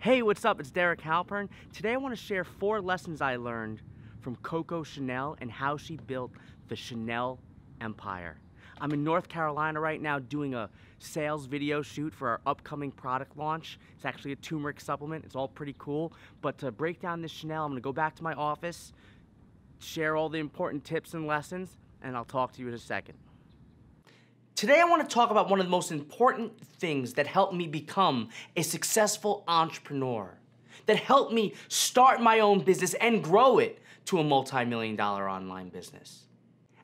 Hey, what's up? It's Derek Halpern. Today I want to share 4 lessons I learned from Coco Chanel and how she built the Chanel empire. I'm in North Carolina right now doing a sales video shoot for our upcoming product launch. It's actually a turmeric supplement. It's all pretty cool. But to break down this Chanel, I'm going to go back to my office, share all the important tips and lessons, and I'll talk to you in a second. Today I want to talk about one of the most important things that helped me become a successful entrepreneur, that helped me start my own business and grow it to a multi-million-dollar online business.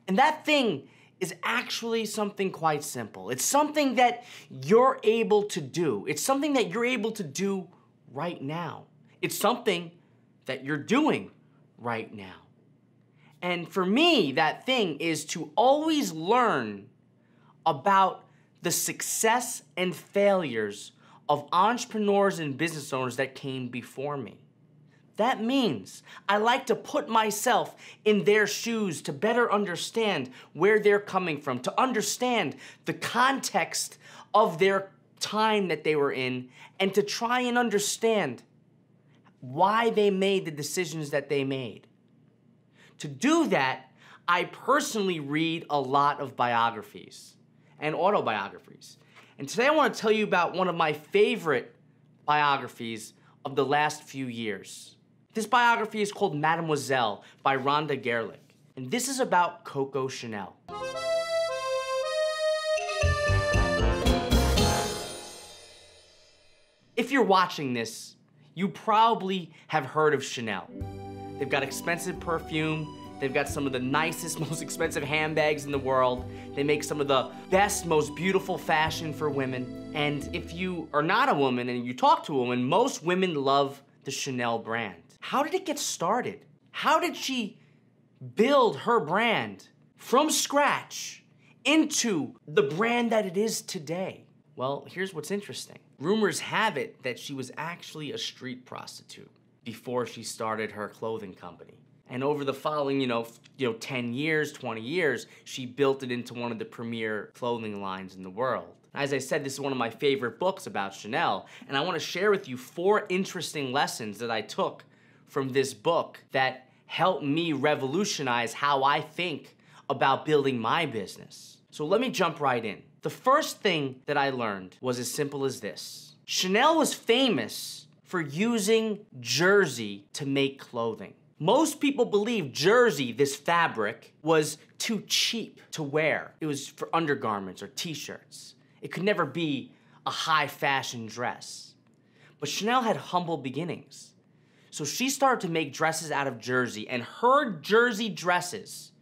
And that thing is actually something quite simple. It's something that you're able to do. It's something that you're able to do right now. It's something that you're doing right now. And for me, that thing is to always learn about the success and failures of entrepreneurs and business owners that came before me. That means I like to put myself in their shoes to better understand where they're coming from, to understand the context of their time that they were in, and to try and understand why they made the decisions that they made. To do that, I personally read a lot of biographies and autobiographies. And today I want to tell you about one of my favorite biographies of the last few years. This biography is called Mademoiselle by Rhonda Garelick. And this is about Coco Chanel. If you're watching this, you probably have heard of Chanel. They've got expensive perfume. They've got some of the nicest, most expensive handbags in the world. They make some of the best, most beautiful fashion for women. And if you are not a woman and you talk to a woman, most women love the Chanel brand. How did it get started? How did she build her brand from scratch into the brand that it is today? Well, here's what's interesting. Rumors have it that she was actually a street prostitute before she started her clothing company. And over the following, 10 years, 20 years, she built it into one of the premier clothing lines in the world. As I said, this is one of my favorite books about Chanel, and I want to share with you 4 interesting lessons that I took from this book that helped me revolutionize how I think about building my business. So let me jump right in. The first thing that I learned was as simple as this. Chanel was famous for using jersey to make clothing. Most people believe jersey, this fabric, was too cheap to wear. It was for undergarments or t-shirts. It could never be a high fashion dress. But Chanel had humble beginnings. So she started to make dresses out of jersey, and her jersey dresses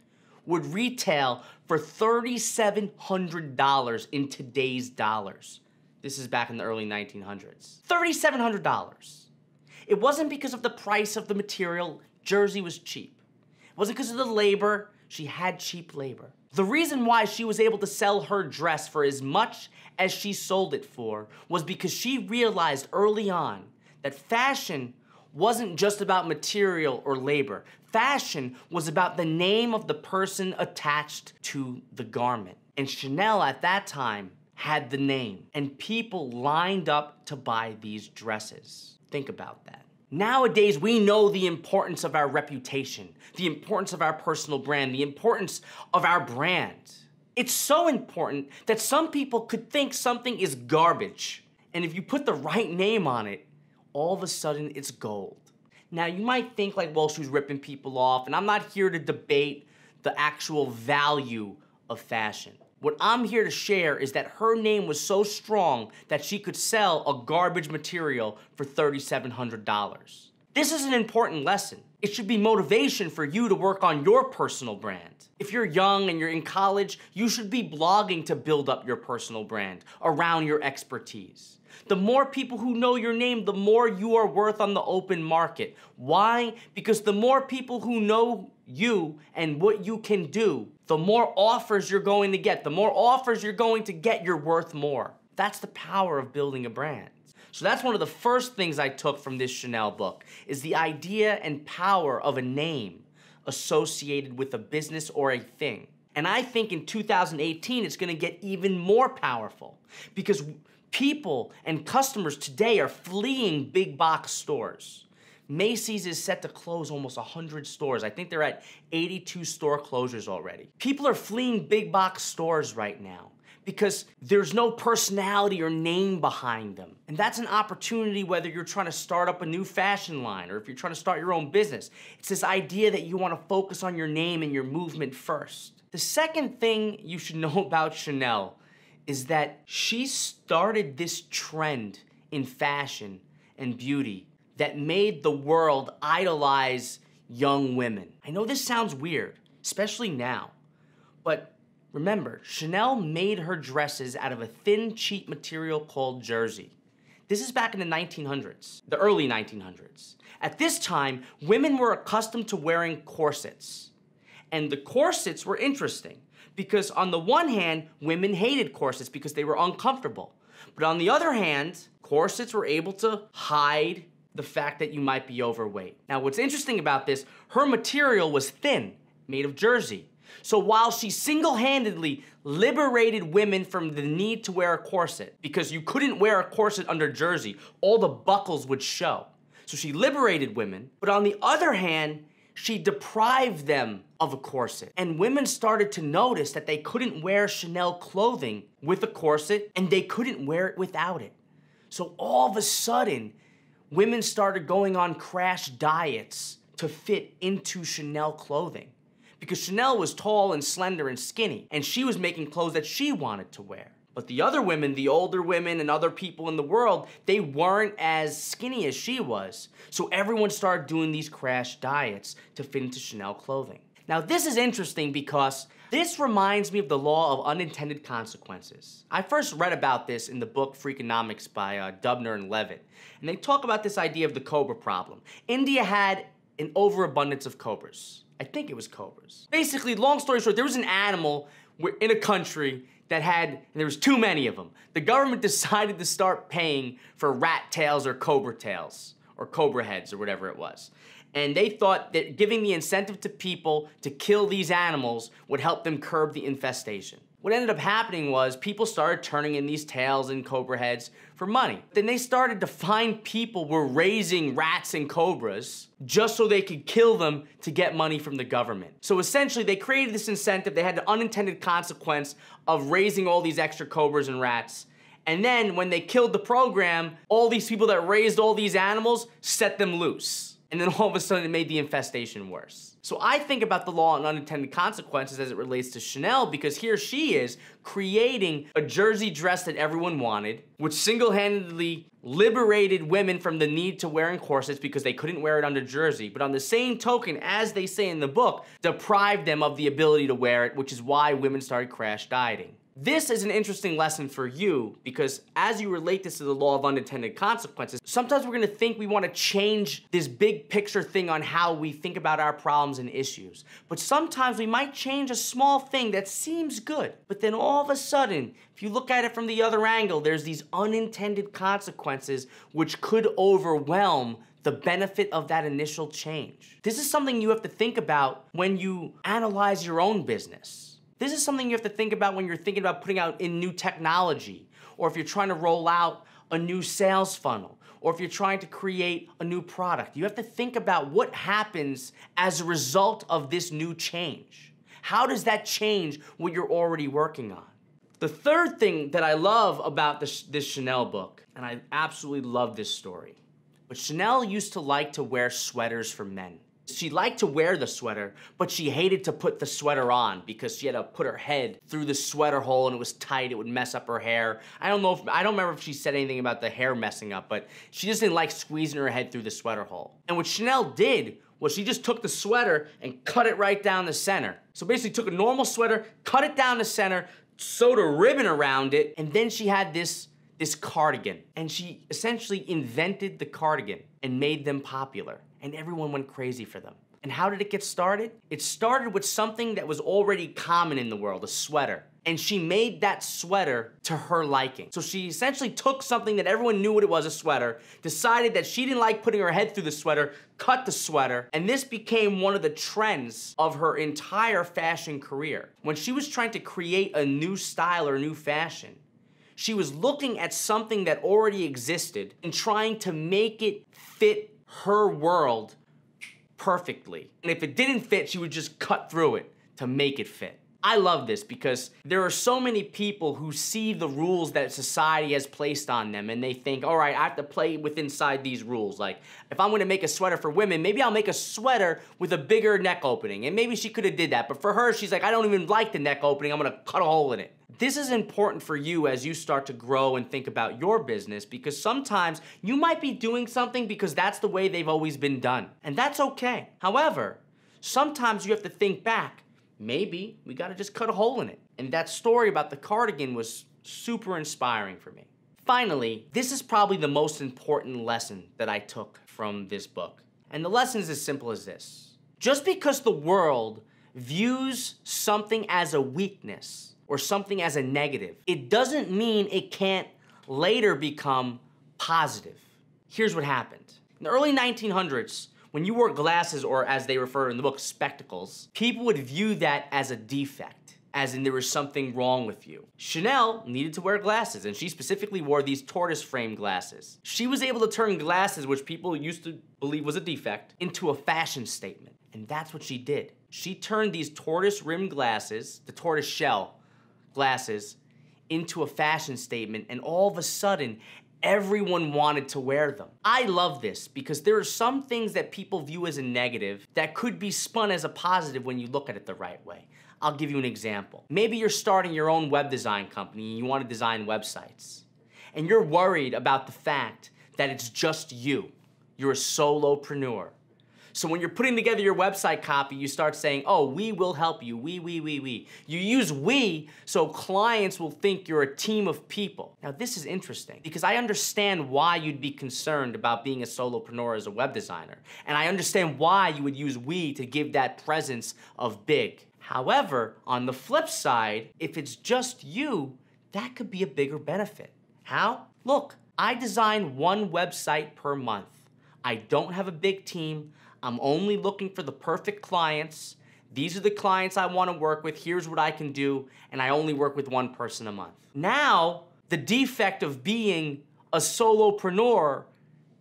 would retail for $3,700 in today's dollars. This is back in the early 1900s. $3,700. It wasn't because of the price of the material. Jersey was cheap. It wasn't because of the labor. She had cheap labor. The reason why she was able to sell her dress for as much as she sold it for was because she realized early on that fashion wasn't just about material or labor. Fashion was about the name of the person attached to the garment. And Chanel at that time had the name, and people lined up to buy these dresses. Think about that. Nowadays, we know the importance of our reputation, the importance of our personal brand, the importance of our brand. It's so important that some people could think something is garbage. And if you put the right name on it, all of a sudden it's gold. Now, you might think like, well, she's ripping people off, and I'm not here to debate the actual value of fashion. What I'm here to share is that her name was so strong that she could sell a garbage material for $3,700. This is an important lesson. It should be motivation for you to work on your personal brand. If you're young and you're in college, you should be blogging to build up your personal brand around your expertise. The more people who know your name, the more you are worth on the open market. Why? Because the more people who know you and what you can do, the more offers you're going to get. The more offers you're going to get, you're worth more. That's the power of building a brand. So that's one of the first things I took from this Chanel book, is the idea and power of a name associated with a business or a thing. And I think in 2018, it's gonna get even more powerful, because People and customers today are fleeing big box stores. Macy's is set to close almost 100 stores. I think they're at 82 store closures already. People are fleeing big box stores right now because there's no personality or name behind them. And that's an opportunity whether you're trying to start up a new fashion line or if you're trying to start your own business. It's this idea that you want to focus on your name and your movement first. The second thing you should know about Chanel is that she started this trend in fashion and beauty that made the world idolize young women. I know this sounds weird, especially now, but remember, Chanel made her dresses out of a thin, cheap material called jersey. This is back in the 1900s, the early 1900s. At this time, women were accustomed to wearing corsets. And the corsets were interesting because on the one hand, women hated corsets because they were uncomfortable. But on the other hand, corsets were able to hide the fact that you might be overweight. Now, what's interesting about this, her material was thin, made of jersey. So while she single-handedly liberated women from the need to wear a corset, because you couldn't wear a corset under jersey, all the buckles would show. So she liberated women, but on the other hand, she deprived them of a corset. And women started to notice that they couldn't wear Chanel clothing with a corset, and they couldn't wear it without it. So all of a sudden, women started going on crash diets to fit into Chanel clothing. Because Chanel was tall and slender and skinny, and she was making clothes that she wanted to wear. But the other women, the older women and other people in the world, they weren't as skinny as she was. So everyone started doing these crash diets to fit into Chanel clothing. Now this is interesting because this reminds me of the Law of Unintended Consequences. I first read about this in the book Freakonomics by Dubner and Levitt. And they talk about this idea of the cobra problem. India had an overabundance of cobras. I think it was cobras. Basically, long story short, there was an animal in a country that had, and there was too many of them. The government decided to start paying for rat tails or cobra tails, or cobra heads, or whatever it was. And they thought that giving the incentive to people to kill these animals would help them curb the infestation. What ended up happening was people started turning in these tails and cobra heads for money. Then they started to find people were raising rats and cobras just so they could kill them to get money from the government. So essentially they created this incentive. They had the unintended consequence of raising all these extra cobras and rats. And then when they killed the program, all these people that raised all these animals set them loose. And then all of a sudden it made the infestation worse. So I think about the law and unintended consequences as it relates to Chanel because here she is creating a jersey dress that everyone wanted, which single-handedly liberated women from the need to wearing corsets because they couldn't wear it under jersey. But on the same token, as they say in the book, deprived them of the ability to wear it, which is why women started crash dieting. This is an interesting lesson for you because as you relate this to the law of unintended consequences, sometimes we're gonna think we wanna change this big picture thing on how we think about our problems and issues. But sometimes we might change a small thing that seems good. But then all of a sudden, if you look at it from the other angle, there's these unintended consequences which could overwhelm the benefit of that initial change. This is something you have to think about when you analyze your own business. This is something you have to think about when you're thinking about putting out in new technology, or if you're trying to roll out a new sales funnel, or if you're trying to create a new product. You have to think about what happens as a result of this new change. How does that change what you're already working on? The third thing that I love about this Chanel book, and I absolutely love this story, but Chanel used to like to wear sweaters for men. She liked to wear the sweater, but she hated to put the sweater on because she had to put her head through the sweater hole and it was tight, it would mess up her hair. I don't remember if she said anything about the hair messing up, but she just didn't like squeezing her head through the sweater hole. And what Chanel did was she just took the sweater and cut it right down the center. So basically took a normal sweater, cut it down the center, sewed a ribbon around it, and then she had this cardigan. And she essentially invented the cardigan and made them popular. And everyone went crazy for them. And how did it get started? It started with something that was already common in the world, a sweater. And she made that sweater to her liking. So she essentially took something that everyone knew what it was, a sweater, decided that she didn't like putting her head through the sweater, cut the sweater, and this became one of the trends of her entire fashion career. When she was trying to create a new style or new fashion, She was looking at something that already existed and trying to make it fit her world perfectly. And if it didn't fit, she would just cut through it to make it fit. I love this because there are so many people who see the rules that society has placed on them and they think, all right, I have to play inside these rules. Like, if I'm gonna make a sweater for women, maybe I'll make a sweater with a bigger neck opening. And maybe she could have did that, but for her, she's like, I don't even like the neck opening, I'm gonna cut a hole in it. This is important for you as you start to grow and think about your business, because sometimes you might be doing something because that's the way they've always been done. And that's okay. However, sometimes you have to think back. Maybe we gotta just cut a hole in it. And that story about the cardigan was super inspiring for me. Finally, this is probably the most important lesson that I took from this book. And the lesson is as simple as this. Just because the world views something as a weakness or something as a negative, it doesn't mean it can't later become positive. Here's what happened. In the early 1900s, when you wore glasses, or as they refer in the book, spectacles, people would view that as a defect, as in there was something wrong with you. Chanel needed to wear glasses, and she specifically wore these tortoise frame glasses. She was able to turn glasses, which people used to believe was a defect, into a fashion statement. And that's what she did. She turned these tortoise rimmed glasses, the tortoise shell glasses, into a fashion statement, and all of a sudden, everyone wanted to wear them. I love this because there are some things that people view as a negative that could be spun as a positive when you look at it the right way. I'll give you an example. Maybe you're starting your own web design company and you want to design websites. And you're worried about the fact that it's just you. You're a solopreneur. So when you're putting together your website copy, you start saying, oh, we will help you, we. You use we so clients will think you're a team of people. Now this is interesting because I understand why you'd be concerned about being a solopreneur as a web designer. And I understand why you would use we to give that presence of big. However, on the flip side, if it's just you, that could be a bigger benefit. How? Look, I design one website per month. I don't have a big team. I'm only looking for the perfect clients. These are the clients I want to work with. Here's what I can do. And I only work with one person a month. Now, the defect of being a solopreneur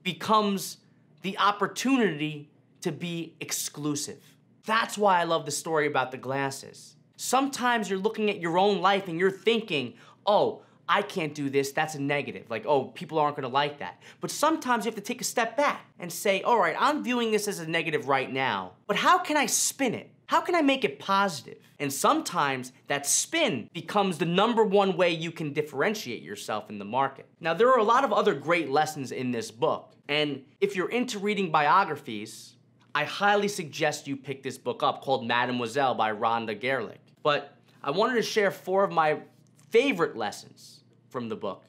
becomes the opportunity to be exclusive. That's why I love the story about the glasses. Sometimes you're looking at your own life and you're thinking, oh, I can't do this, that's a negative. Like, oh, people aren't gonna like that. But sometimes you have to take a step back and say, all right, I'm viewing this as a negative right now, but how can I spin it? How can I make it positive? And sometimes that spin becomes the #1 way you can differentiate yourself in the market. Now, there are a lot of other great lessons in this book. And if you're into reading biographies, I highly suggest you pick this book up called Mademoiselle by Rhonda Garelick. But I wanted to share 4 of my favorite lessons from the book,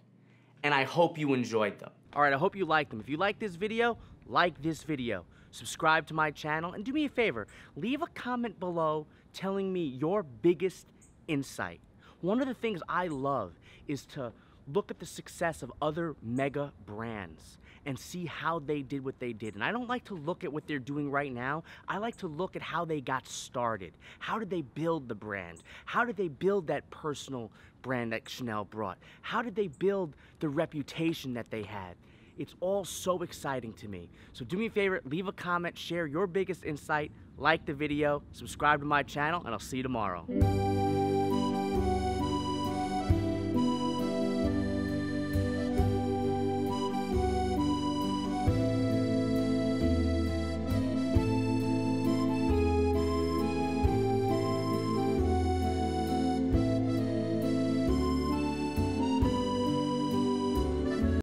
and I hope you enjoyed them. All right, I hope you liked them. If you like this video, like this video, subscribe to my channel, and do me a favor, leave a comment below telling me your biggest insight. One of the things I love is to look at the success of other mega brands and see how they did what they did. And I don't like to look at what they're doing right now. I like to look at how they got started. How did they build the brand? How did they build that personal brand that Chanel brought? How did they build the reputation that they had? It's all so exciting to me. So do me a favor, leave a comment, share your biggest insight, like the video, subscribe to my channel, and I'll see you tomorrow.